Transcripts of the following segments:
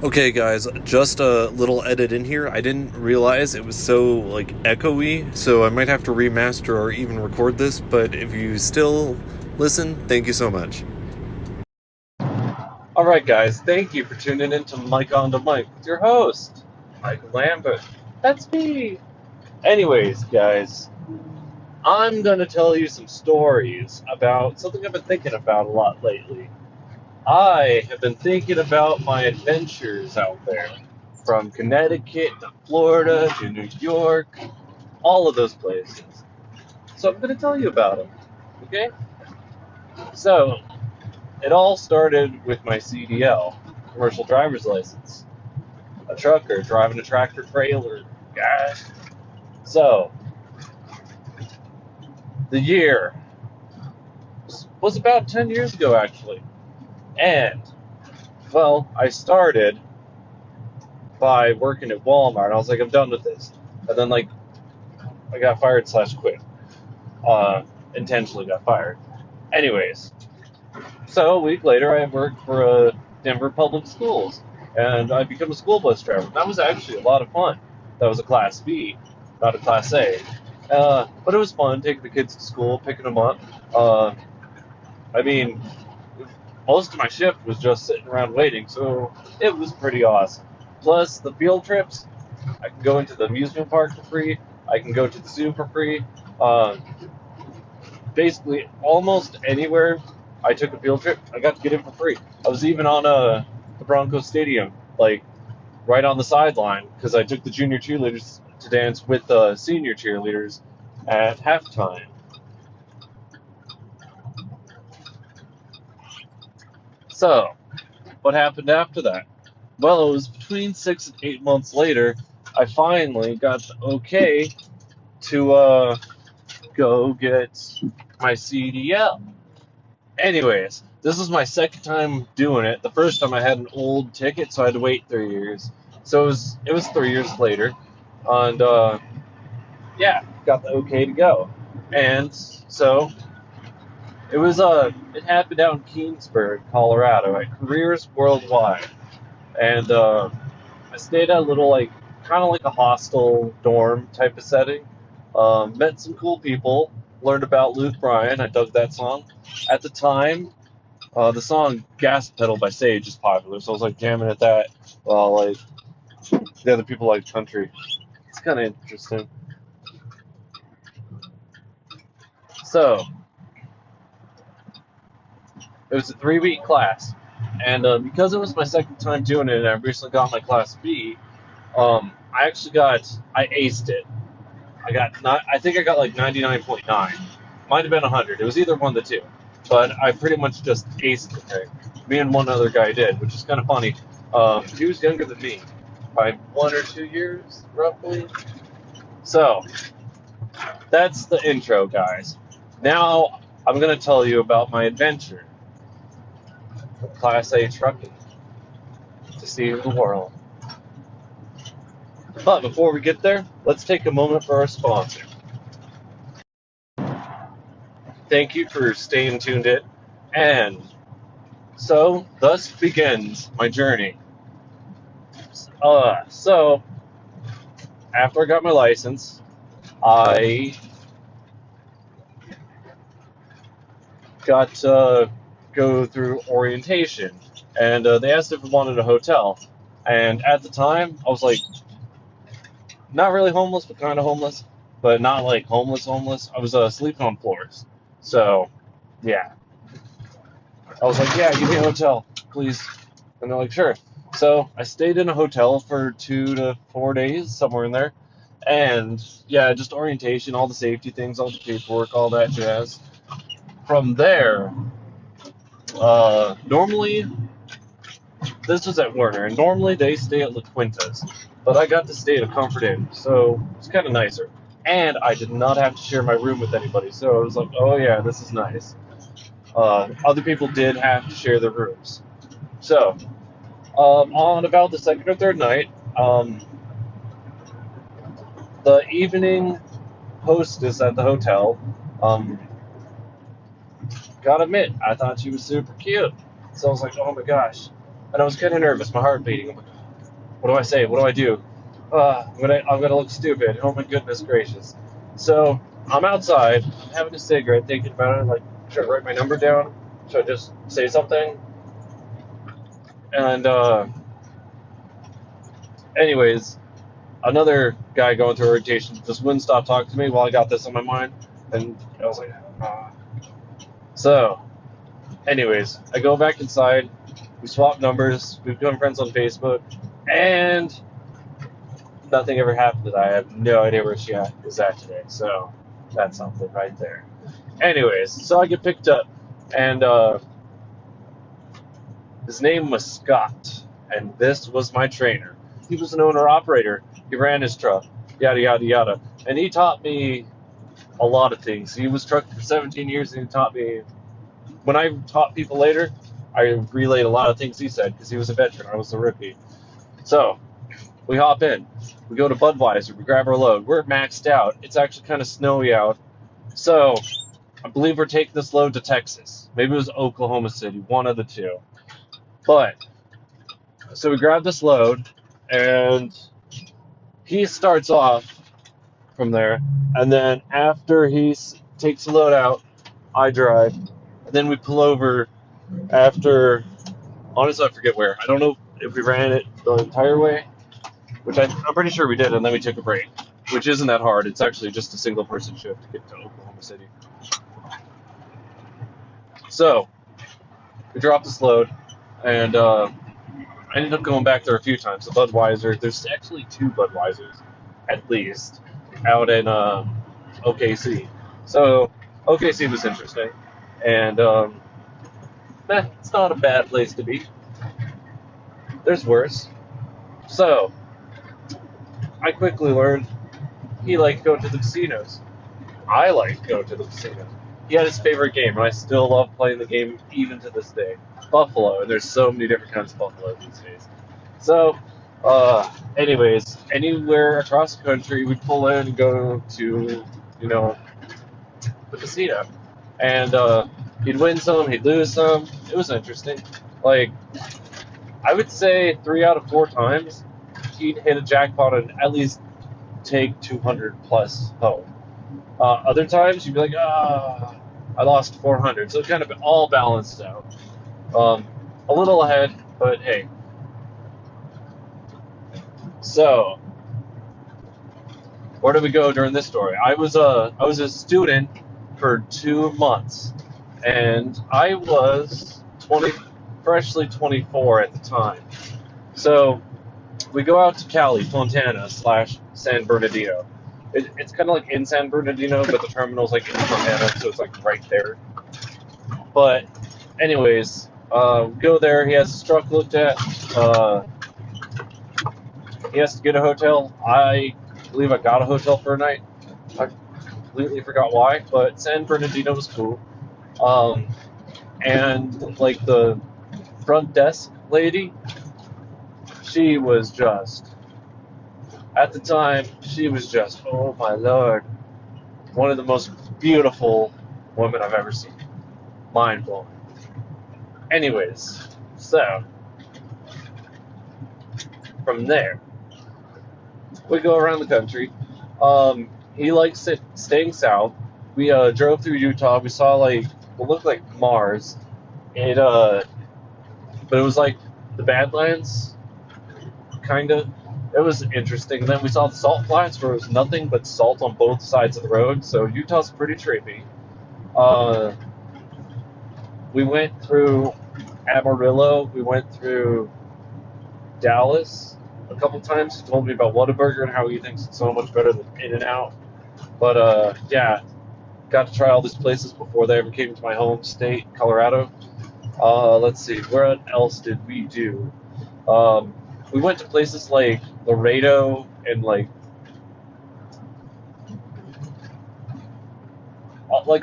Okay, guys, just a little edit in here. I didn't realize it was so, echoey, so I might have to remaster or even record this, but if you still listen, thank you so much. Alright, guys, thank you for tuning in to Mike on the Mic with your host, Michael Lambert. That's me! Anyways, guys, I'm gonna tell you some stories about something I've been thinking about a lot lately. I have been thinking about my adventures out there, from Connecticut to Florida to New York, all of those places. So I'm going to tell you about them, okay? So, it all started with my CDL, commercial driver's license. A trucker driving a tractor trailer, guys. So, the year was about 10 years ago, actually. And, well, I started by working at Walmart. I was like, I'm done with this. And then, I got fired / quit. Intentionally got fired. Anyways, so a week later, I worked for Denver Public Schools, and I became a school bus driver. That was actually a lot of fun. That was a Class B, not a Class A. But it was fun taking the kids to school, picking them up. I mean, most of my shift was just sitting around waiting, so it was pretty awesome. Plus, the field trips, I can go into the amusement park for free. I can go to the zoo for free. Basically, almost anywhere I took a field trip, I got to get in for free. I was even on the Broncos Stadium, right on the sideline, because I took the junior cheerleaders to dance with the senior cheerleaders at halftime. So, what happened after that? Well, it was between 6 and 8 months later, I finally got the okay to go get my CDL. Anyways, this was my second time doing it. The first time I had an old ticket, so I had to wait 3 years. So it was 3 years later, and yeah, got the okay to go. And so it happened out in Keensburg, Colorado, at Careers Worldwide, and I stayed at a little kind of like a hostel dorm type of setting. Met some cool people. Learned about Luke Bryan. I dug that song. At the time, the song "Gas Pedal" by Sage is popular, so I was jamming at that while the other people like country. It's kind of interesting. So it was a 3-week class, and because it was my second time doing it, and I recently got my Class B, I aced it. I think I got 99.9. Might have been 100. It was either one of the two. But I pretty much just aced the thing. Me and one other guy did, which is kind of funny. He was younger than me by 1 or 2 years, roughly. So, that's the intro, guys. Now, I'm going to tell you about my adventure with Class A trucking to see the world. But before we get there, let's take a moment for our sponsor. Thank you for staying tuned in. And so, thus begins my journey. So, after I got my license, I got to go through orientation. And they asked if I wanted a hotel. And at the time, I was not really homeless, but kind of homeless. But not homeless. I was sleeping on floors. So, yeah. I was yeah, give me a hotel, please. And they're sure. So I stayed in a hotel for 2 to 4 days, somewhere in there. And yeah, just orientation, all the safety things, all the paperwork, all that jazz. From there, normally, this was at Werner, and normally they stay at La Quintas. But I got to stay at a Comfort Inn, so it's kind of nicer. And I did not have to share my room with anybody, so I was oh yeah, this is nice. Other people did have to share their rooms. So, on about the second or third night, the evening hostess at the hotel, gotta admit, I thought she was super cute. So I was oh my gosh, and I was kind of nervous, my heart beating. I'm like, what do I say? What do I do? I'm gonna look stupid. Oh my goodness gracious! So I'm outside, I'm having a cigarette, thinking about it. Like, should I write my number down? Should I just say something? And anyways, another guy going through orientation just wouldn't stop talking to me while I got this on my mind, and I was like, ah. So, anyways, I go back inside. We swap numbers. We become friends on Facebook, and nothing ever happened. I have no idea where she is at today. So that's something right there. Anyways, so I get picked up, and his name was Scott, and this was my trainer. He was an owner-operator. He ran his truck, yada, yada, yada. And he taught me a lot of things. He was trucking for 17 years, and he taught me. When I taught people later, I relayed a lot of things he said, because he was a veteran. I was a rookie. So, we hop in. We go to Budweiser. We grab our load. We're maxed out. It's actually kind of snowy out. So, I believe we're taking this load to Texas. Maybe it was Oklahoma City, one of the two. But, so we grab this load, and he starts off from there. And then after he takes the load out, I drive. And then we pull over after, honestly, I forget where. I don't know if we ran it the entire way, which I'm pretty sure we did, and then we took a break, which isn't that hard. It's actually just a single person shift to get to Oklahoma City. So, we dropped this load, and I ended up going back there a few times. The Budweiser, there's actually two Budweisers, at least, out in OKC. So, OKC was interesting, and it's not a bad place to be. There's worse. So, I quickly learned he liked going to the casinos. I like going to the casinos. He had his favorite game, and I still love playing the game even to this day. Buffalo, and there's so many different kinds of buffalo these days. So, anyways, anywhere across the country, we'd pull in and go to, the casino. And he'd win some, he'd lose some. It was interesting. Like, I would say 3 out of 4 times, he'd hit a jackpot and at least take 200 plus home. Other times, you'd be like, I lost 400. So it kind of all balanced out. A little ahead, but hey. So, where did we go during this story? I was a student for 2 months, and I was freshly 24 at the time. So, we go out to Cali, Fontana / San Bernardino. It's kind of like in San Bernardino, but the terminal's like in Fontana, so it's like right there. But anyways, go there. He has his truck looked at. He has to get a hotel. I believe I got a hotel for a night. I completely forgot why, but San Bernardino was cool. And like the front desk lady, she was just, at the time, she was just, oh my lord, one of the most beautiful women I've ever seen. Mind blowing. Anyways, so, from there, we go around the country. He likes staying south. We drove through Utah. We saw like what looked like Mars. But it was like the Badlands, kinda. It was interesting. And then we saw the salt flats where it was nothing but salt on both sides of the road. So Utah's pretty trippy. We went through Amarillo. We went through Dallas a couple times. He told me about Whataburger and how he thinks it's so much better than In-N-Out. But yeah, got to try all these places before they ever came to my home state, Colorado. Let's see, where else did we do? We went to places like Laredo and like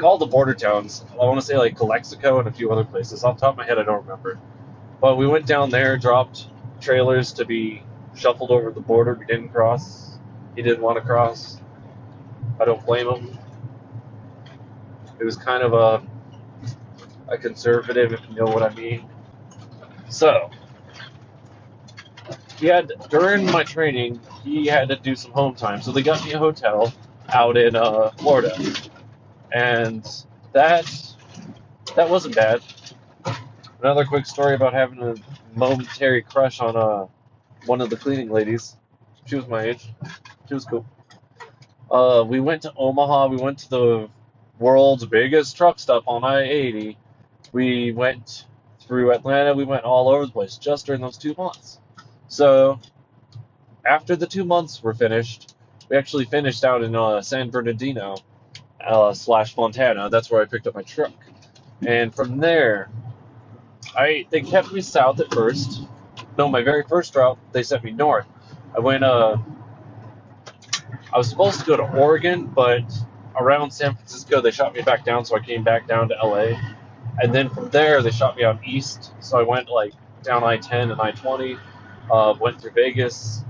all the border towns. I want to say like Calexico and a few other places. Off the top of my head, I don't remember. But we went down there, dropped trailers to be shuffled over the border. We didn't cross. He didn't want to cross. I don't blame him. It was kind of a conservative, if you know what I mean. So, during my training, he had to do some home time, so they got me a hotel out in Florida, and that that wasn't bad. Another quick story about having a momentary crush on one of the cleaning ladies. She was my age. She was cool. We went to Omaha. We went to the world's biggest truck stop on I-80. We went through Atlanta. We went all over the place just during those 2 months. So after the 2 months were finished, we actually finished out in San Bernardino slash Fontana. That's where I picked up my truck. And from there, they kept me south at first. No, my very first route, they sent me north. I went I was supposed to go to Oregon, but around San Francisco they shot me back down, so I came back down to LA. And then from there they shot me out east, so I went like down I-10 and I-20. Went through Vegas.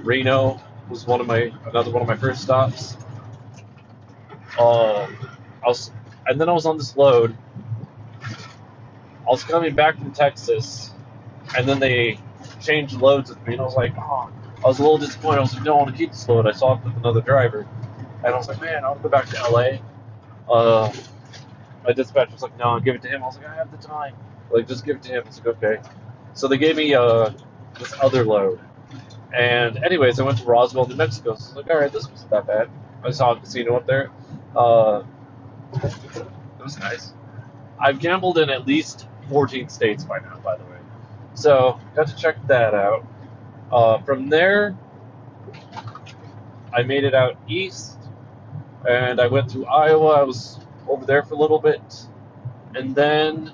Reno was another one of my first stops. And then I was on this load. I was coming back from Texas, and then they changed loads with me, and I was like, oh, I was a little disappointed. I was like, no, I want to keep this load. I saw it with another driver, and I was like, man, I want to go back to LA. My dispatcher was like, no, I'll give it to him. I was like, I have the time. Like, just give it to him. I was like, okay. So they gave me this other load. And anyways, I went to Roswell, New Mexico. So I was like, all right, this wasn't that bad. I saw a casino up there. It was nice. I've gambled in at least 14 states by now, by the way. So got to check that out. From there, I made it out east, and I went through Iowa. I was over there for a little bit, and then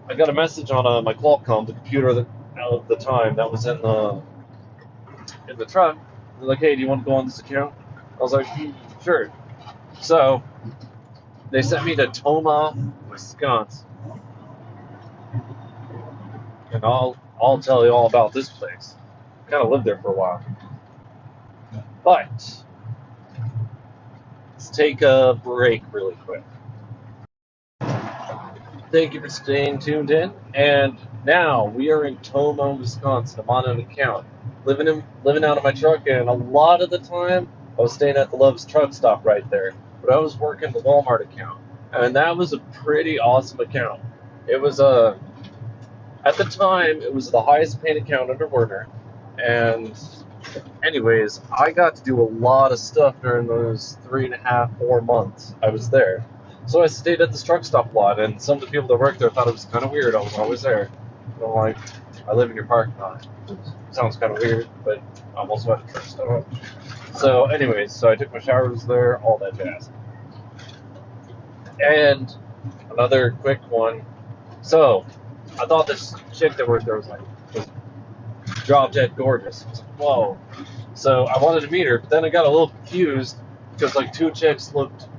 I got a message on my Qualcomm, the computer of the time that was in the truck. They're like, hey, do you want to go on this account? I was like, sure. So they sent me to Toma, Wisconsin, and I'll tell you all about this place. Kind of lived there for a while. But let's take a break really quick. Thank you for staying tuned in. And now we are in Toma, Wisconsin. I'm on an account, living out of my truck, and a lot of the time I was staying at the Love's truck stop right there. But I was working the Walmart account, and that was a pretty awesome account. It was at the time it was the highest paid account under Werner, and anyways, I got to do a lot of stuff during those 3.5, 4 months I was there. So I stayed at this truck stop a lot, and some of the people that worked there thought it was kind of weird. I was always there. So I'm like, I live in your parking lot. It sounds kind of weird, but I'm also at a truck stop. So anyways, so I took my showers there, all that jazz. And another quick one. So I thought this chick that worked there was drop dead gorgeous. I was like, whoa. So I wanted to meet her, but then I got a little confused because like two chicks looked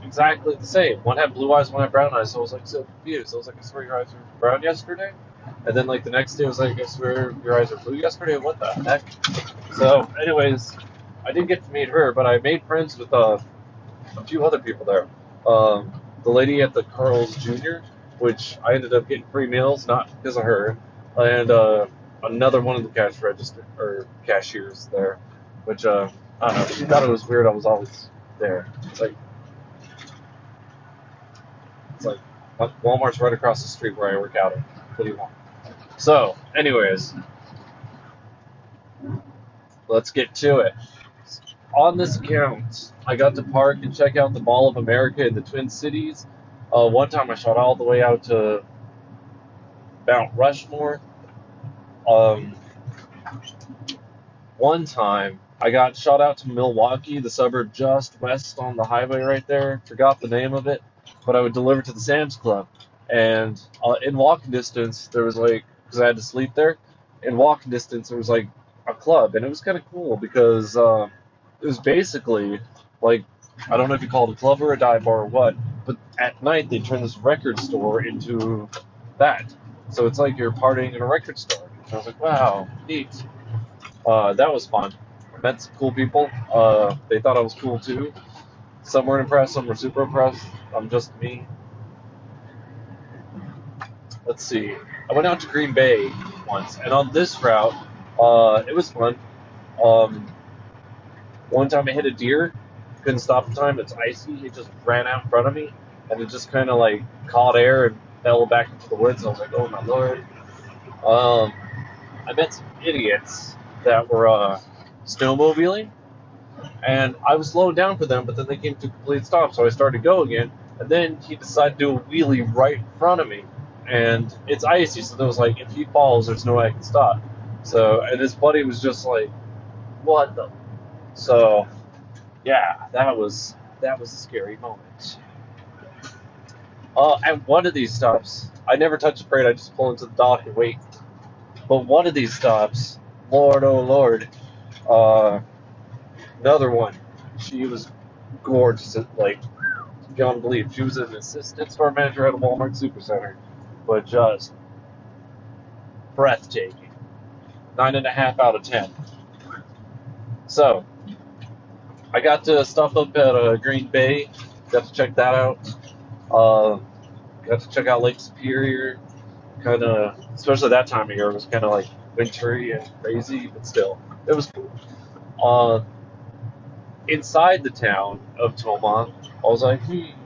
exactly the same. One had blue eyes, one had brown eyes. So I was like so confused. I was like, I swear your eyes were brown yesterday. And then like the next day I was like, I swear your eyes were blue yesterday. What the heck? So anyways, I didn't get to meet her, but I made friends with a few other people there. The lady at the Carl's Jr., which I ended up getting free meals, not because of her, and another one of the cashiers there, which I don't know. She thought it was weird. I was always there. It's like Walmart's right across the street where I work out. What do you want? So, anyways, let's get to it. On this account, I got to park and check out the Mall of America in the Twin Cities. One time I shot all the way out to Mount Rushmore. One time I got shot out to Milwaukee, the suburb just west on the highway right there. Forgot the name of it, but I would deliver to the Sam's Club. And in walking distance, there was because I had to sleep there, in walking distance there was a club, and it was kind of cool because it was basically I don't know if you call it a club or a dive bar or what, but at night they turn this record store into that. So it's like you're partying in a record store. And I was like, wow, neat. That was fun. I met some cool people. They thought I was cool too. Some weren't impressed, some were super impressed. I'm just me. Let's see. I went out to Green Bay once. And on this route, it was fun. Um, One time I hit a deer, couldn't stop in time. It's icy. It just ran out in front of me, and it just kind of like caught air and fell back into the woods. I was like, oh my lord. Um, I met some idiots that were snowmobiling, and I was slowing down for them, but then they came to a complete stop, so I started to go again, and then he decided to do a wheelie right in front of me, and it's icy, so there was like, if he falls, there's no way I can stop. So, and his buddy was just like, what the? So, yeah, that was a scary moment. At one of these stops, I never touch the parade, I just pull into the dock and wait. But one of these stops, Lord, oh Lord, another one, she was gorgeous, like, beyond belief. She was an assistant store manager at a Walmart Supercenter, but just breathtaking. 9.5 out of 10. So, I got to stop up at Green Bay, got to check that out. Got to check out Lake Superior. Kind of, especially that time of year, it was kind of like wintry and crazy, but still, it was cool. Inside the town of Toma, I was like,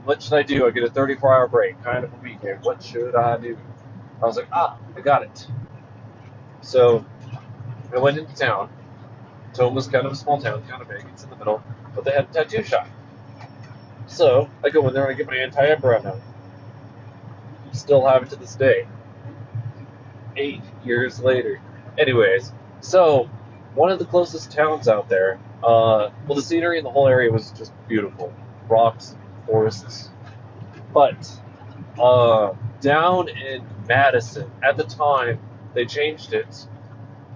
what should I do? I get a 34-hour break, kind of a weekend. What should I do? I was like, I got it. So I went into town. Toma's kind of a small town, kind of big. It's in the middle, but they had a tattoo shop. So I go in there and I get my anti-eyebrow. Still have it to this day. 8 years later. Anyways, so one of the closest towns out there, well, the scenery in the whole area was just beautiful. Rocks, forests. But down in Madison, at the time, they changed it,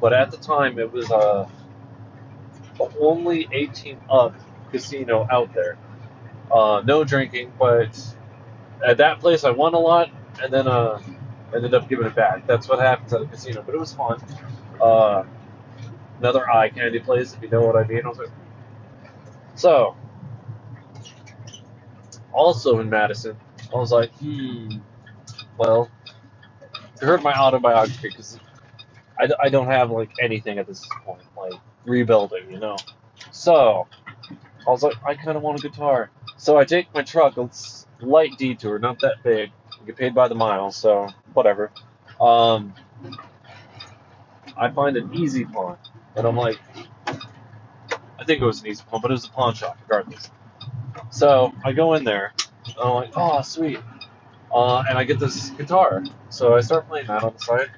but at the time it was the only 18 up casino out there. No drinking, but at that place I won a lot, and then ended up giving it back. That's what happens at a casino, but it was fun. Another eye candy place, if you know what I mean. So, also in Madison, I was like, well, you heard my autobiography, because I don't have, like, anything at this point, like, rebuilding, you know. So, I was like, I kind of want a guitar. So I take my truck, a light detour, not that big. I get paid by the mile, so whatever. I find an easy pawn, and I'm like, I think it was an easy pawn, but it was a pawn shop, regardless. So I go in there, and I'm like, oh, sweet. And I get this guitar. So I start playing that on the side.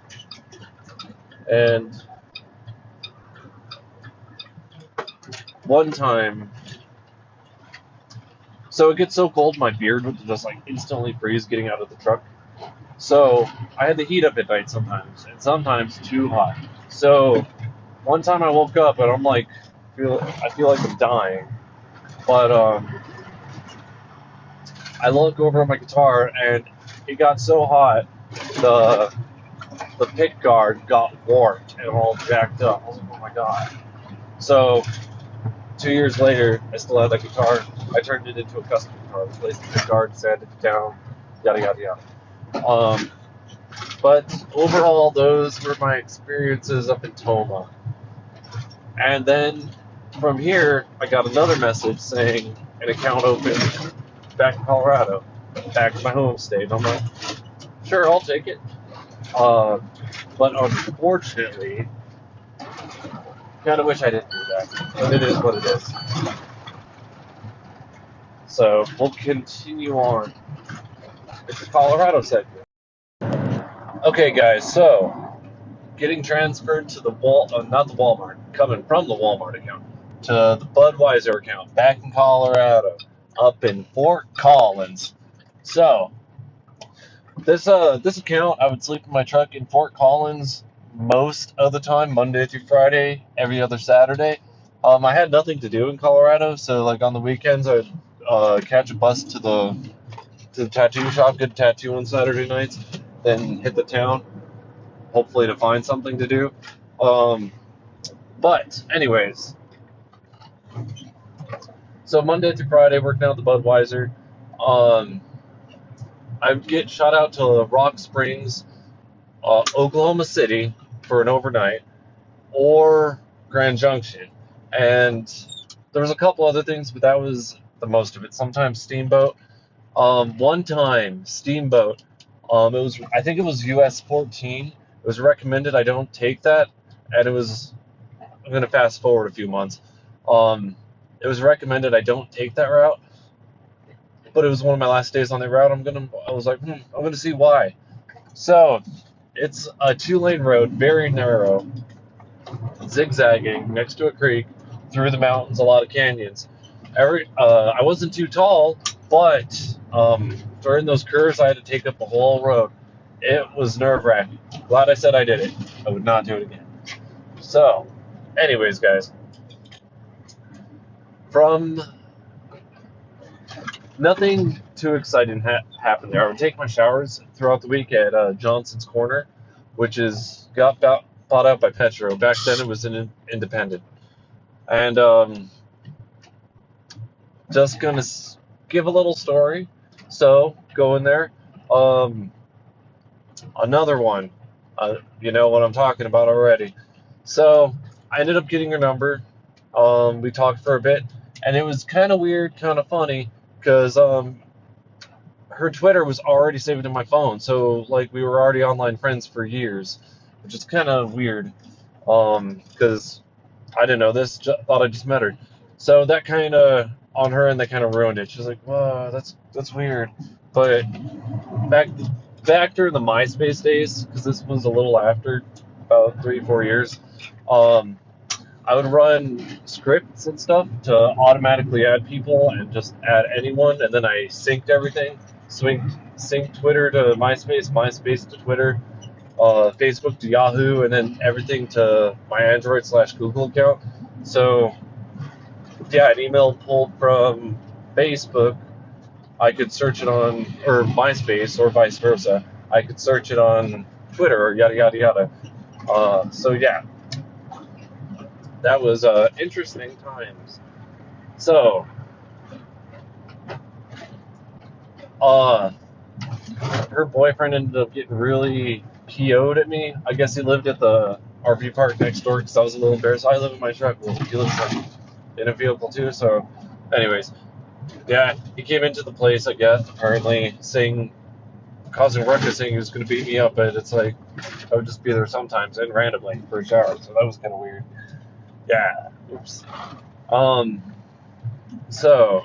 And one time, so it gets so cold, my beard would just like instantly freeze getting out of the truck. So I had the heat up at night sometimes, and sometimes too hot. So one time I woke up and I'm like, I feel like I'm dying. But I look over at my guitar and it got so hot, the pick guard got warped and all jacked up. I was like, oh my god. So 2 years later, I still had that guitar. I turned it into a custom guitar. Replaced the pick guard, sanded it down, yada yada yada. But overall, those were my experiences up in Toma. And then from here, I got another message saying an account opened back in Colorado, back in my home state. And I'm like, sure, I'll take it. But unfortunately, kind of wish I didn't do that. But it is what it is. So we'll continue on. It's a Colorado segment. Okay, guys, so getting transferred to the not the Walmart, coming from the Walmart account to the Budweiser account back in Colorado, up in Fort Collins. So this account, I would sleep in my truck in Fort Collins most of the time, Monday through Friday, every other Saturday. I had nothing to do in Colorado, so like on the weekends I'd catch a bus to the tattoo shop, get a tattoo on Saturday nights, then hit the town, hopefully to find something to do. But anyways, so Monday through Friday, working out the Budweiser. I get shot out to Rock Springs, Oklahoma City, for an overnight, or Grand Junction. And there was a couple other things, but that was the most of it. Sometimes Steamboat. One time Steamboat. It was, I think it was US 14. It was recommended I don't take that, and it was. I'm gonna fast forward a few months. Um, it was recommended I don't take that route, but it was one of my last days on the route. I was like, I'm gonna see why. So, it's a 2-lane road, very narrow, zigzagging next to a creek, through the mountains, a lot of canyons. I wasn't too tall, but during those curves, I had to take up the whole road. It was nerve-wracking. Glad I said I did it. I would not do it again. So, anyways, guys, from nothing too exciting happened there. I would take my showers throughout the week at Johnson's Corner, which got bought out by Petro. Back then, it was an independent. And just gonna give a little story. So go in there. Another one. You know what I'm talking about already. So I ended up getting her number. We talked for a bit, and it was kind of weird, kind of funny, because her Twitter was already saved in my phone. So like we were already online friends for years, which is kind of weird. Because I didn't know this. Thought I just met her. So that kind of on her end, that kind of ruined it. She's like, "Whoa, that's weird." But back back during the MySpace days, because this was a little after, about 3-4 years. I would run scripts and stuff to automatically add people and just add anyone, and then I synced everything. Synced Twitter to MySpace, MySpace to Twitter, Facebook to Yahoo, and then everything to my Android/Google account. So, yeah, an email pulled from Facebook, I could search it on, or MySpace, or vice versa. I could search it on Twitter, or yada yada yada. So yeah, that was interesting times. So, her boyfriend ended up getting really PO'd at me. I guess he lived at the RV park next door because I was a little embarrassed. I live in my truck. Well, he lives in a vehicle too. So, anyways, yeah, he came into the place, I guess, apparently causing ruckus, saying he was going to beat me up. But it's like I would just be there sometimes and randomly for a shower. So that was kind of weird. Yeah. Oops. So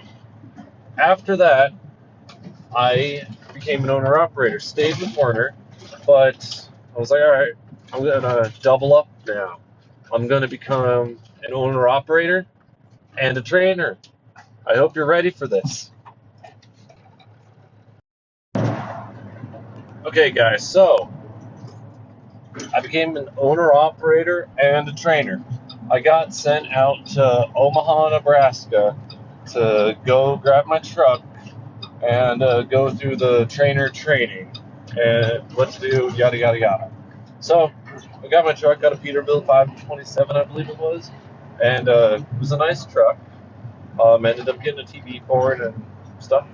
after that, I became an owner-operator. Stayed with Warner, but I was like, all right, I'm going to double up now. I'm going to become an owner-operator and a trainer. I hope you're ready for this. Okay, guys, so I became an owner-operator and a trainer. I got sent out to Omaha, Nebraska to go grab my truck and go through the trainer training and what to do, yada, yada, yada. So I got my truck, got a Peterbilt 527, I believe it was, and it was a nice truck. Ended up getting a TV for it and stuff.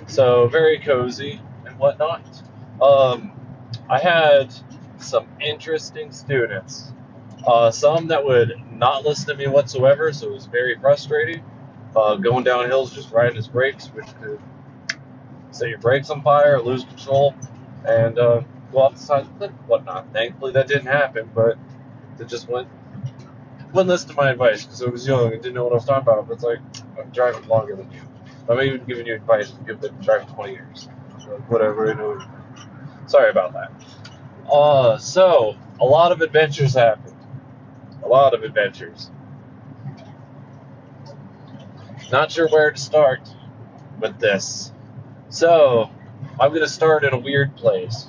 So very cozy and whatnot. I had some interesting students. Some that would not listen to me whatsoever, so it was very frustrating. Going down hills, just riding his brakes, which could set your brakes on fire, or lose control, and go off the side of the cliff and whatnot. Thankfully, that didn't happen, but it just wouldn't listen to my advice because I was young and didn't know what I was talking about. But it's like, I'm driving longer than you. I'm even giving you advice if you've been driving 20 years. So whatever, you know. Sorry about that. So, a lot of adventures happened. A lot of adventures. Not sure where to start with this. So, I'm going to start in a weird place.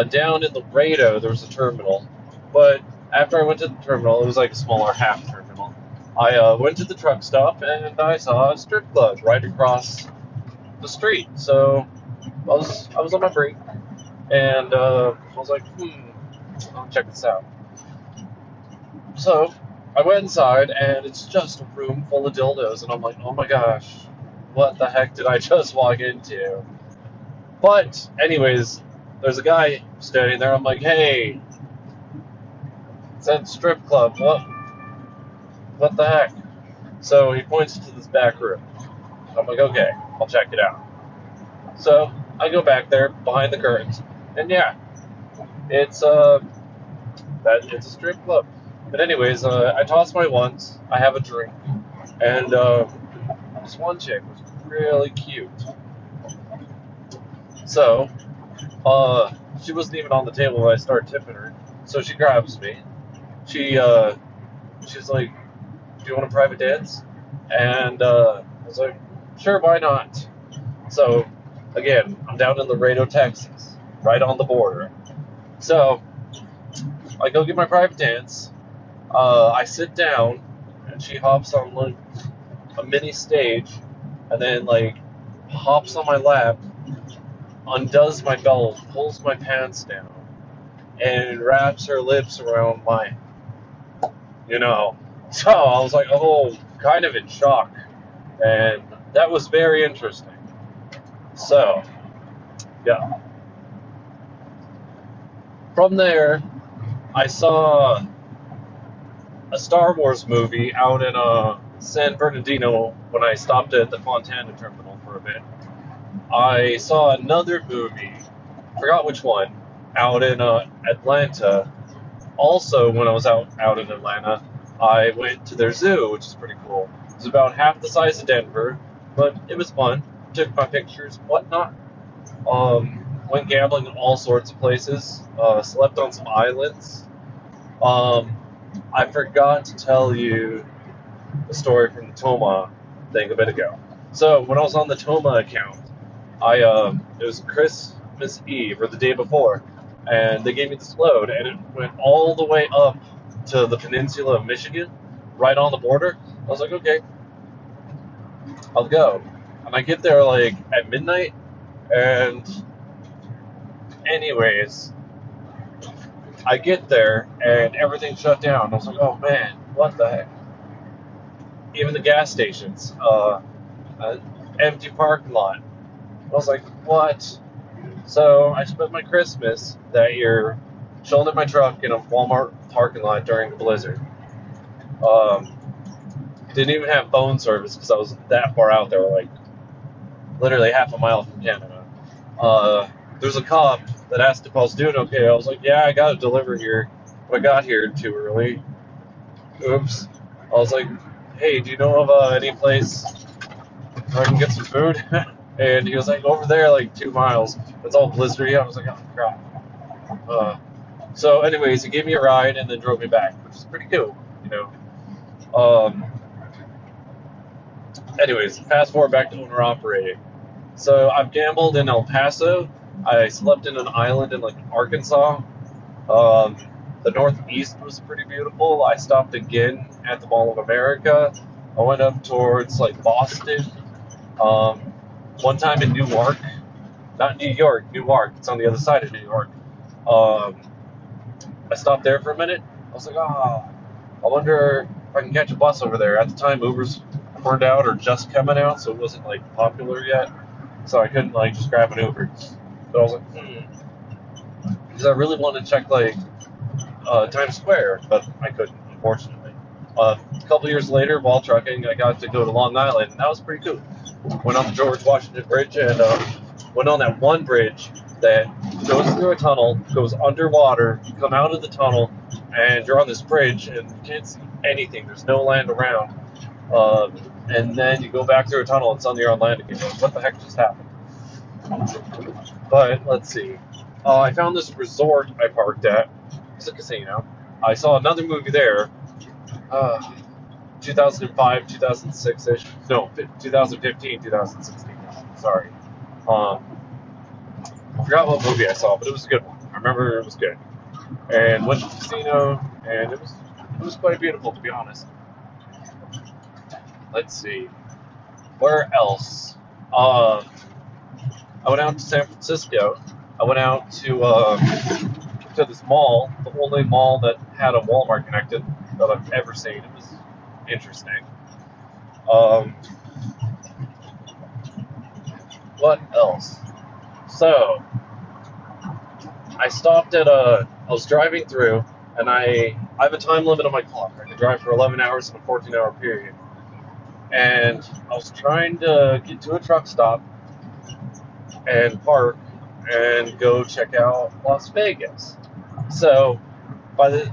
Down in Laredo, there was a terminal. But after I went to the terminal, it was like a smaller half terminal. I went to the truck stop and I saw a strip club right across the street. So, I was on my break. And I was like, I'll check this out. So I went inside, and it's just a room full of dildos, and I'm like, oh my gosh, what the heck did I just walk into? But anyways, there's a guy standing there. I'm like, hey, said strip club. What the heck? So he points to this back room. I'm like, okay, I'll check it out. So I go back there behind the curtains, and yeah, it's it's a strip club. But anyways, I toss my ones. I have a drink, and this one chick was really cute. So she wasn't even on the table when I started tipping her. So she grabs me. She's like, "Do you want a private dance?" And I was like, "Sure, why not?" So again, I'm down in Laredo, Texas, right on the border. So I go get my private dance. I sit down, and she hops on like a mini stage, and then like hops on my lap, undoes my belt, pulls my pants down, and wraps her lips around mine. You know, so I was like, oh, kind of in shock, and that was very interesting. So yeah, from there, I saw a Star Wars movie out in San Bernardino when I stopped at the Fontana terminal for a bit. I saw another movie, forgot which one, out in Atlanta. Also, when I was out in Atlanta, I went to their zoo, which is pretty cool. It was about half the size of Denver, but it was fun. Took my pictures, whatnot. Went gambling in all sorts of places. Slept on some islands. Um, I forgot to tell you the story from the Toma thing a bit ago. So when I was on the Toma account, it was Christmas Eve or the day before, and they gave me this load, and it went all the way up to the peninsula of Michigan, right on the border. I was like, okay, I'll go. And I get there like at midnight, and anyways, I get there and everything's shut down. I was like, oh man, what the heck? Even the gas stations, empty parking lot. I was like, what? So I spent my Christmas that year chilling in my truck in a Walmart parking lot during the blizzard. Um, didn't even have phone service because I was that far out there, like literally half a mile from Canada. There's a cop that asked if I was doing okay. I was like, yeah, I got a delivery here, but I got here too early. Oops. I was like, hey, do you know of any place where I can get some food? And he was like, over there, like 2 miles. It's all blistery. I was like, oh, crap. So, anyways, he gave me a ride and then drove me back, which is pretty cool, you know. Anyways, fast forward back to owner operating. So, I've gambled in El Paso. I slept in an island in like Arkansas. The Northeast was pretty beautiful. I stopped again at the Mall of America. I went up towards like Boston. One time in Newark, not New York, Newark. It's on the other side of New York. I stopped there for a minute. I was like, I wonder if I can catch a bus over there. At the time, Ubers weren't out or just coming out, so it wasn't like popular yet. So I couldn't like just grab an Uber. But I was like, because I really wanted to check like Times Square, but I couldn't, unfortunately. A couple years later, while trucking, I got to go to Long Island, and that was pretty cool. Went on the George Washington Bridge and went on that one bridge that goes through a tunnel, goes underwater, you come out of the tunnel, and you're on this bridge, and you can't see anything. There's no land around. And then you go back through a tunnel, and suddenly you're on land again. What the heck just happened? But let's see. I found this resort I parked at. It's a casino. I saw another movie there. 2005, 2006-ish. No, 2015, 2016. Sorry. I forgot what movie I saw, but it was a good one. I remember it was good. And went to the casino, and it was quite beautiful, to be honest. Let's see. Where else? I went out to San Francisco. I went out to this mall, the only mall that had a Walmart connected that I've ever seen. It was interesting. What else? So, I stopped at I was driving through, and I I have a time limit on my clock. I can drive for 11 hours in a 14-hour period. And I was trying to get to a truck stop and park and go check out Las Vegas. So, by the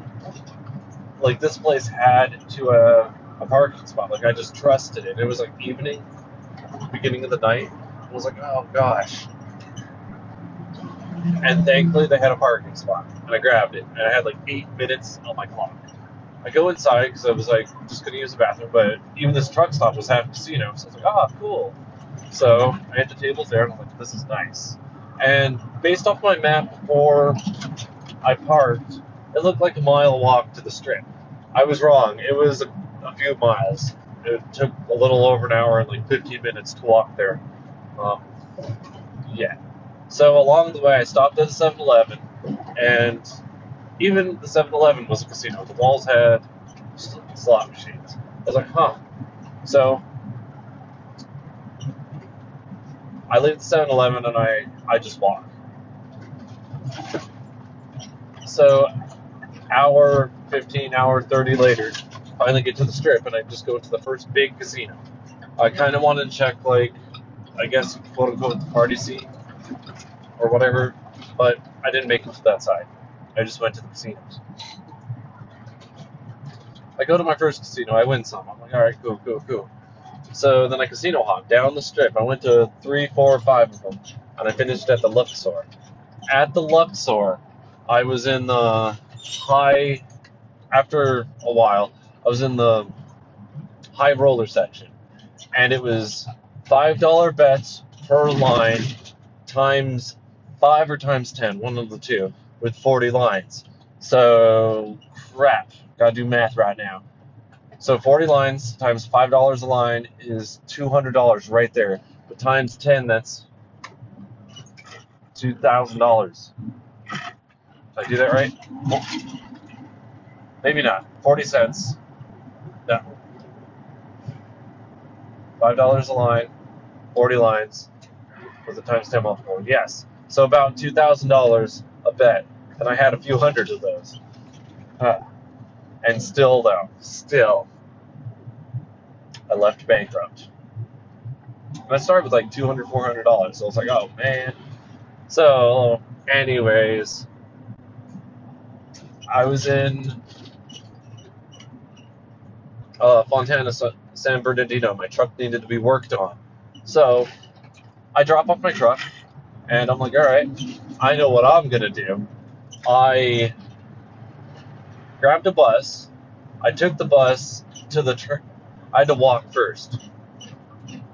this place had to a parking spot. Like I just trusted it. It was like evening, beginning of the night. I was like, oh gosh. And thankfully they had a parking spot, and I grabbed it. And I had like 8 minutes on my clock. I go inside because I was like just gonna use the bathroom, but even this truck stop was half casino, so I was like, ah, cool. So I had the tables there, and I'm like, this is nice. And based off my map before I parked, it looked like a mile walk to the Strip. I was wrong. It was a few miles. It took a little over an hour and like 15 minutes to walk there. Um, yeah. So along the way, I stopped at a 7-Eleven, and even the 7-Eleven was a casino. The walls had slot machines. I was like, huh. So I leave the 7-Eleven and I just walk. So hour 15, hour 30 later, finally get to the Strip, and I just go to the first big casino. I kind of wanted to check, like, I guess, quote unquote, the party scene or whatever, but I didn't make it to that side. I just went to the casinos. I go to my first casino, I win some. I'm like, all right, cool. So then I casino hop down the Strip. I went to 3, 4, 5 of them, and I finished at the Luxor. At the Luxor, I was in the high, after a while, I was in the high roller section, and it was $5 bets per line times 5 or times 10, one of the two, with 40 lines. So, crap, gotta do math right now. So 40 lines times $5 a line is $200 right there. But times 10, that's $2,000. Did I do that right? Well, maybe not. 40 cents. No. $5 a line, 40 lines, with a times 10 multiple. Yes. So about $2,000 a bet. And I had a few hundred of those. And still, I left bankrupt. And I started with like $200, $400. So I was like, oh man. So, anyways, I was in Fontana, San Bernardino. My truck needed to be worked on. So, I drop off my truck, and I'm like, all right, I know what I'm going to do. I grabbed a bus. I took the bus to the truck. I had to walk first.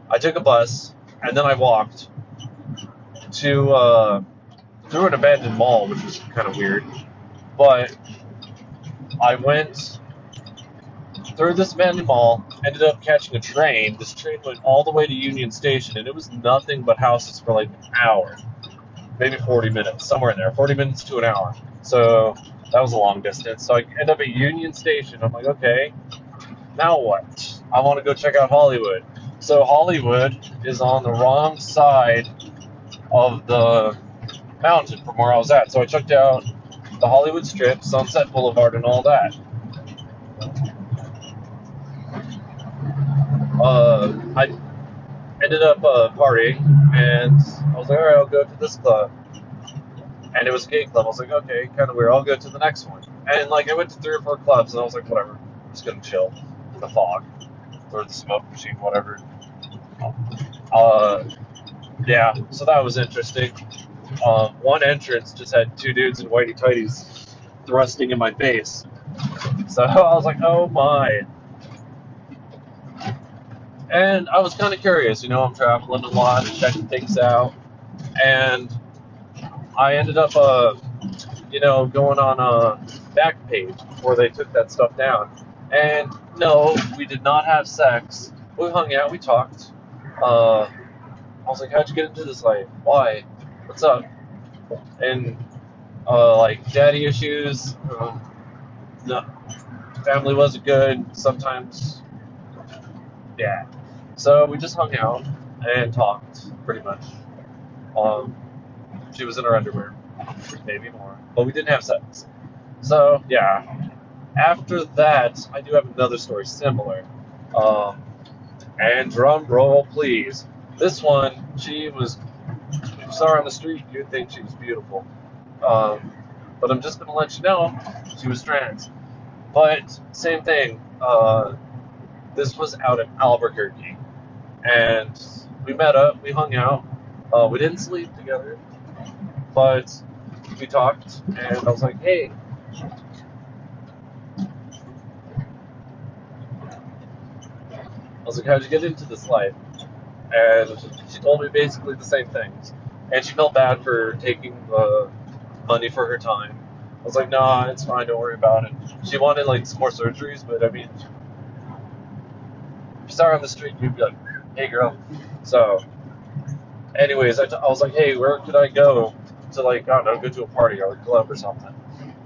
I took a bus, and then I walked to through an abandoned mall, which was kind of weird. But I went through this abandoned mall, ended up catching a train. This train went all the way to Union Station, and it was nothing but houses for like an hour, maybe 40 minutes, somewhere in there, 40 minutes to an hour. So that was a long distance. So I ended up at Union Station. I'm like, okay, now what? I want to go check out Hollywood. So Hollywood is on the wrong side of the mountain from where I was at. So I checked out the Hollywood Strip, Sunset Boulevard, and all that. I ended up partying, and I was like, all right, I'll go to this club. And it was a gay club. I was like, okay, kind of weird. I'll go to the next one. And like I went to 3 or 4 clubs, and I was like, whatever, I'm just gonna chill in the fog or the smoke machine, whatever. Yeah, so that was interesting. One entrance just had 2 dudes in whitey tighties thrusting in my face. So I was like, oh my. And I was kind of curious, I'm traveling a lot and checking things out. And I ended up, going on a back page before they took that stuff down. And no, we did not have sex. We hung out, we talked. I was like, how'd you get into this life? Why? What's up? And, like, daddy issues. No, family wasn't good. Sometimes, yeah. So we just hung out and talked, pretty much. She was in her underwear, maybe more, but we didn't have sex. So, yeah. After that, I do have another story similar. Um, and drum roll, please. This one, she was, if you saw her on the street, you'd think she was beautiful. Um, but I'm just going to let you know, she was trans. But, same thing. This was out in Albuquerque. And we met up, we hung out. We didn't sleep together, but we talked, and I was like, hey, how'd you get into this life? And she told me basically the same things. And she felt bad for taking the money for her time. I was like, nah, it's fine, don't worry about it. She wanted like some more surgeries, but I mean, if you saw her on the street, you'd be like, hey girl. So, anyways, I was like, hey, where could I go to, like, I don't know, go to a party or a club or something?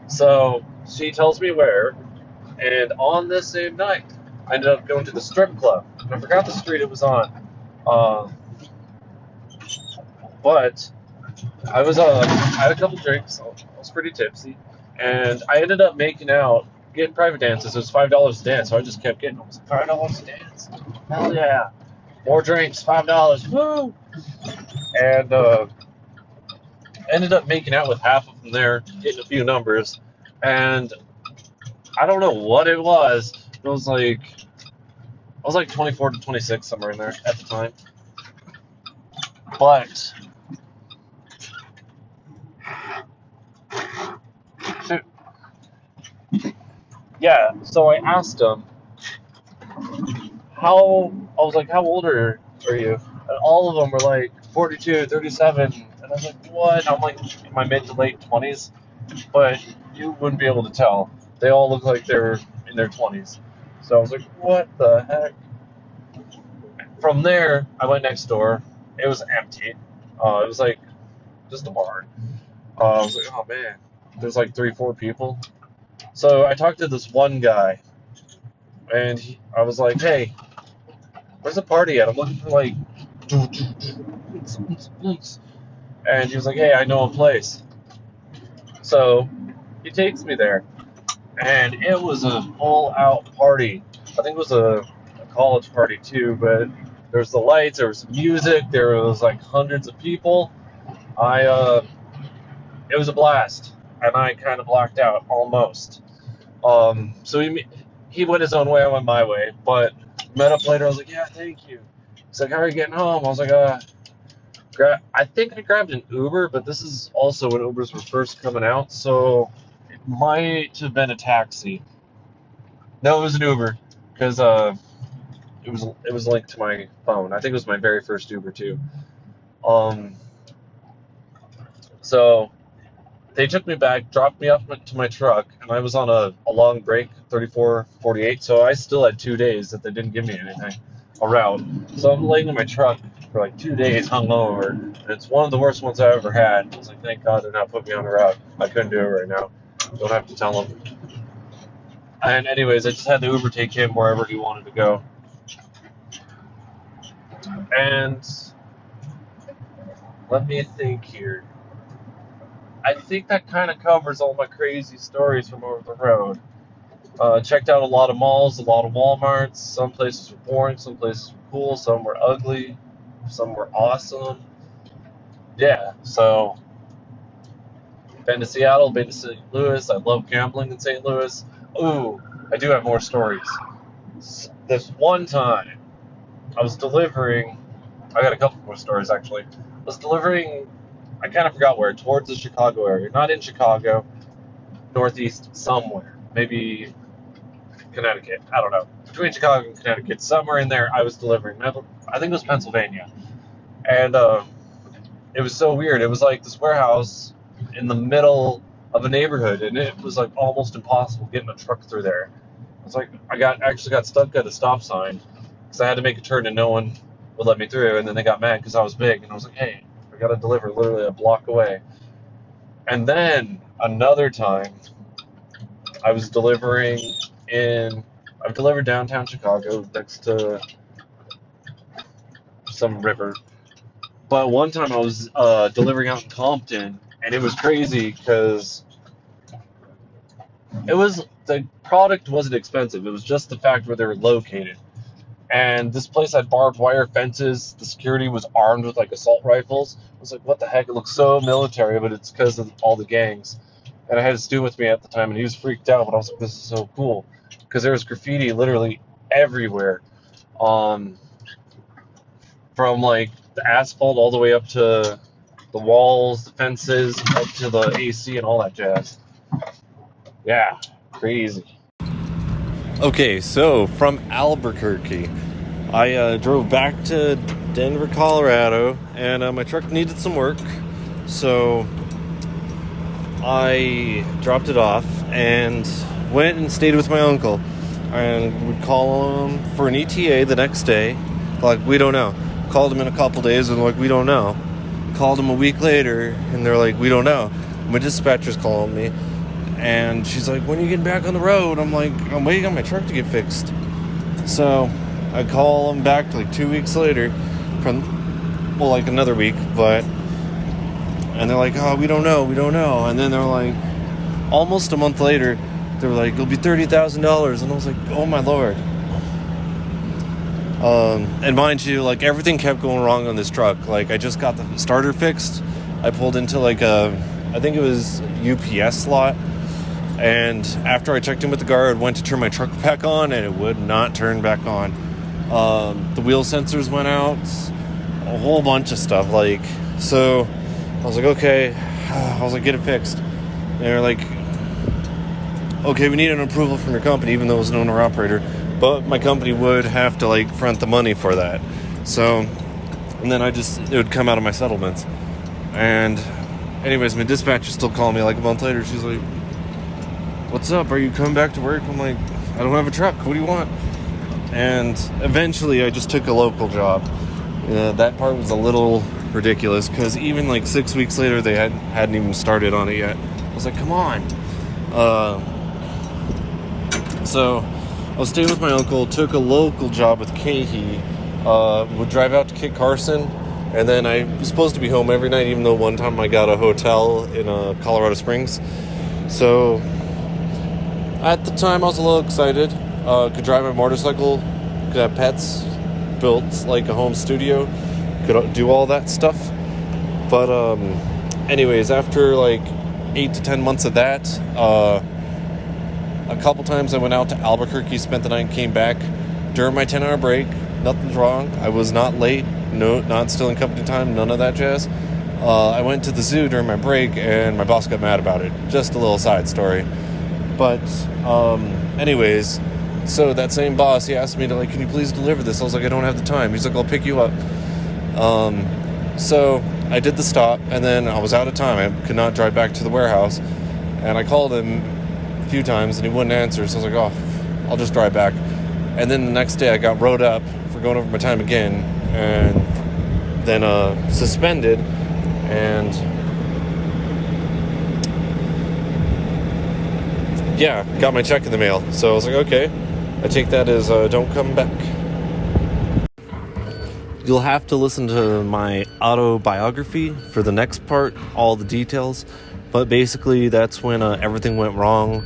So she tells me where, and on this same night, I ended up going to the strip club. And I forgot the street it was on. Um, but I had a couple drinks. I was pretty tipsy, and I ended up making out, getting private dances. It was $5 a dance, so I just kept getting them. It was like, $5 a dance. Hell yeah! More drinks, $5. Woo! And ended up making out with half of them there, getting a few numbers, and I don't know what it was. It was like I was like 24 to 26 somewhere in there at the time, but shoot, yeah. So I asked him how. I was like, "How old are you?" And all of them were like 42, 37, and I was like, "What?" I'm like in my mid to late 20s, but you wouldn't be able to tell. They all look like they're in their 20s. So I was like, "What the heck?" From there, I went next door. It was empty. It was like just a bar. I was like, oh man, there's like three, four people. So I talked to this one guy, and I was like, hey, where's the party at? I'm looking for like, and he was like, hey, I know a place. So he takes me there, and it was a full-out party. I think it was a college party too, but there was the lights, there was music, there was like hundreds of people. It was a blast, and I kind of blacked out almost. So he went his own way, I went my way, but met up later. I was like, yeah, thank you. He's like, how are you getting home? I was like, I think I grabbed an Uber, but this is also when Ubers were first coming out, so it might have been a taxi. No, it was an Uber because it was linked to my phone. I think it was my very first Uber too. Um, so they took me back, dropped me off to my truck, and I was on a long break, 34, 48, so I still had 2 days that they didn't give me anything, a route. So I'm laying in my truck for like 2 days hungover, and it's one of the worst ones I ever had. I was like, thank God they're not putting me on a route. I couldn't do it right now. Don't have to tell them. And anyways, I just had the Uber take him wherever he wanted to go. And let me think here. I think that kind of covers all my crazy stories from over the road. Checked out a lot of malls, a lot of Walmarts. Some places were boring, some places were cool, some were ugly, some were awesome. Yeah, so been to Seattle, been to St. Louis. I love gambling in St. Louis. Ooh, I do have more stories. This one time, I was delivering. I got a couple more stories actually. I was delivering. I kind of forgot where, towards the Chicago area. Not in Chicago, northeast somewhere. Maybe Connecticut. I don't know. Between Chicago and Connecticut, somewhere in there, I was delivering. I think it was Pennsylvania, and it was so weird. It was like this warehouse in the middle of a neighborhood, and it was like almost impossible getting a truck through there. It's like actually got stuck at a stop sign because I had to make a turn and no one would let me through, and then they got mad because I was big, and I was like, hey, I got to deliver literally a block away. And then another time, I was delivering I've delivered downtown Chicago next to some river. But one time I was delivering out in Compton, and it was crazy because the product wasn't expensive. It was just the fact where they were located. And this place had barbed wire fences. The security was armed with like assault rifles. I was like, what the heck? It looks so military, but it's because of all the gangs. And I had a student with me at the time, and he was freaked out. But I was like, this is so cool, because there was graffiti literally everywhere, from like the asphalt all the way up to the walls, the fences, up to the AC and all that jazz. Yeah, crazy. Okay, so from Albuquerque, I drove back to Denver, Colorado, and my truck needed some work, so I dropped it off and went and stayed with my uncle, and would call him for an ETA the next day. Like, we don't know. Called him in a couple days, and like, we don't know. Called him a week later, and they're like, we don't know. My dispatcher's calling me, and she's like, when are you getting back on the road? I'm like, I'm waiting on my truck to get fixed. So I call them back like 2 weeks later, like another week, and they're like, oh, we don't know. And then they're like, almost a month later, they were like, it'll be $30,000. And I was like, oh my Lord. And mind you, like, everything kept going wrong on this truck. Like, I just got the starter fixed. I pulled into like I think it was UPS slot. And after I checked in with the guard, went to turn my truck back on, and it would not turn back on. The wheel sensors went out, a whole bunch of stuff. Like, so I was like, okay. I was like, get it fixed. And they're like, okay, we need an approval from your company, even though it was an owner-operator. But my company would have to, like, front the money for that. So, and then it would come out of my settlements. And anyways, my dispatcher still called me like a month later. She's like, what's up? Are you coming back to work? I'm like, I don't have a truck. What do you want? And eventually I just took a local job. That part was a little ridiculous, because even like 6 weeks later, they hadn't even started on it yet. I was like, come on. So I was staying with my uncle, took a local job with Cahey, would drive out to Kit Carson, and then I was supposed to be home every night, even though one time I got a hotel in Colorado Springs. So at the time I was a little excited. Could drive my motorcycle, could have pets, built like a home studio, could do all that stuff. But anyways, after like 8 to 10 months of that, a couple times I went out to Albuquerque, spent the night, and came back during my 10-hour break. Nothing's wrong. I was not late. No, not still in company time. None of that jazz. I went to the zoo during my break, and my boss got mad about it. Just a little side story. But anyways, so that same boss, he asked me to, like, can you please deliver this? I was like, I don't have the time. He's like, I'll pick you up. So I did the stop, and then I was out of time. I could not drive back to the warehouse, and I called him a few times, and he wouldn't answer. So I was like, oh, I'll just drive back. And then the next day I got wrote up for going over my time again, and then suspended, and yeah, got my check in the mail. So I was like, okay, I take that as don't come back. You'll have to listen to my autobiography for the next part, all the details. But basically, that's when everything went wrong.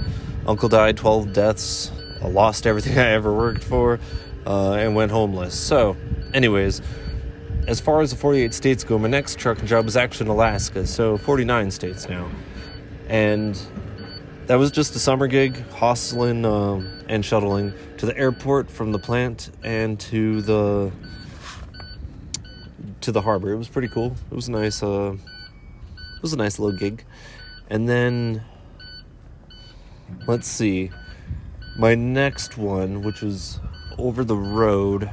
Uncle died, 12 deaths. I lost everything I ever worked for, and went homeless. So, anyways, as far as the 48 states go, my next trucking job was actually in Alaska. So, 49 states now. And that was just a summer gig, hustling and shuttling to the airport from the plant and to the harbor. It was pretty cool. It was nice. It was a nice little gig. And then, let's see, my next one, which was over the road,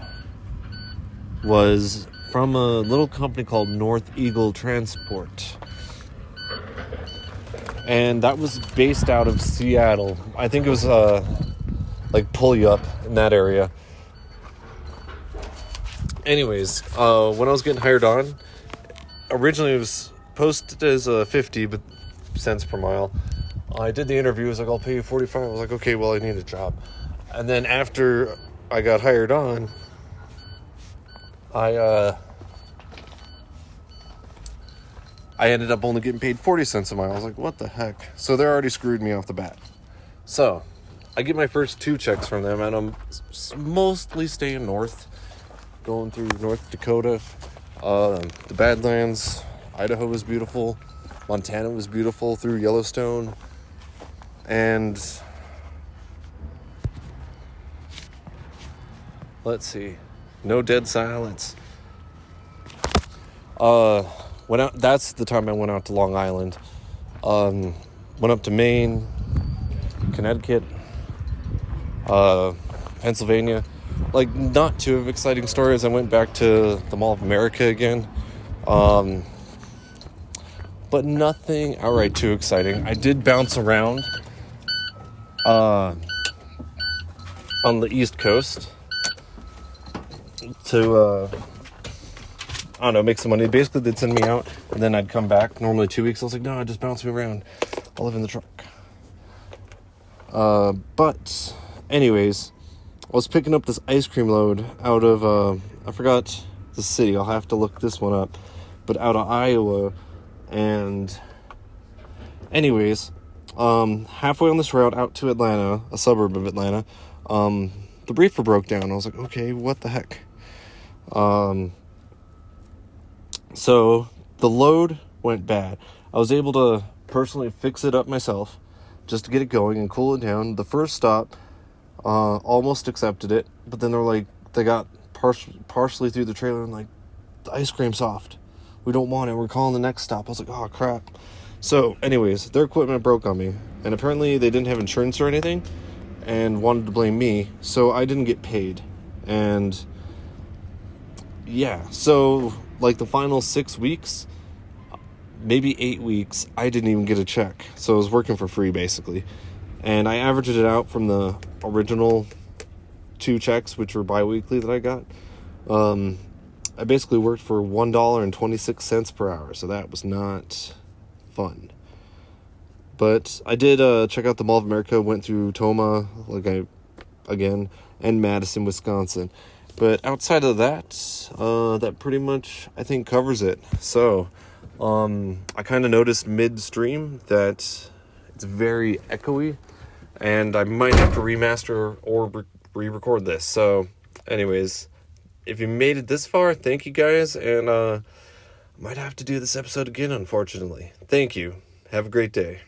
was from a little company called North Eagle Transport. And that was based out of Seattle. I think it was like Puyallup in that area. Anyways, when I was getting hired on, originally it was posted as 50 cents per mile. I did the interview. I was like, I'll pay you 45. I was like, okay, well, I need a job. And then after I got hired on, I ended up only getting paid 40 cents a mile. I was like, what the heck? So they already screwed me off the bat. So I get my first 2 checks from them, and I'm mostly staying north, going through North Dakota, the Badlands. Idaho was beautiful, Montana was beautiful, through Yellowstone, and let's see, no dead silence. Went out. That's the time I went out to Long Island. Went up to Maine, Connecticut, Pennsylvania. Like, not too exciting stories. I went back to the Mall of America again. But nothing outright too exciting. I did bounce around on the East Coast to I don't know, make some money. Basically, they'd send me out, and then I'd come back. Normally 2 weeks. I was like, no, just bounce me around. I'll live in the truck. But anyways, I was picking up this ice cream load out of, I forgot the city. I'll have to look this one up. But out of Iowa. And anyways, halfway on this route out to Atlanta, a suburb of Atlanta, the reefer broke down. I was like, okay, what the heck? So the load went bad. I was able to personally fix it up myself just to get it going and cool it down. The first stop, almost accepted it, but then they got partially through the trailer and like, the ice cream's soft. We don't want it. We're calling the next stop. I was like, oh crap. So anyways, their equipment broke on me, and apparently they didn't have insurance or anything and wanted to blame me. So I didn't get paid. And yeah, so like the final 6 weeks, maybe 8 weeks, I didn't even get a check. So I was working for free basically. And I averaged it out from the original 2 checks, which were bi-weekly, that I got. I basically worked for $1.26 per hour, so that was not fun. But I did check out the Mall of America, went through Toma, and Madison, Wisconsin. But outside of that, that pretty much, I think, covers it. So, I kind of noticed midstream that it's very echoey, and I might have to remaster or re-record this. So, anyways, if you made it this far, thank you guys, and might have to do this episode again, unfortunately. Thank you. Have a great day.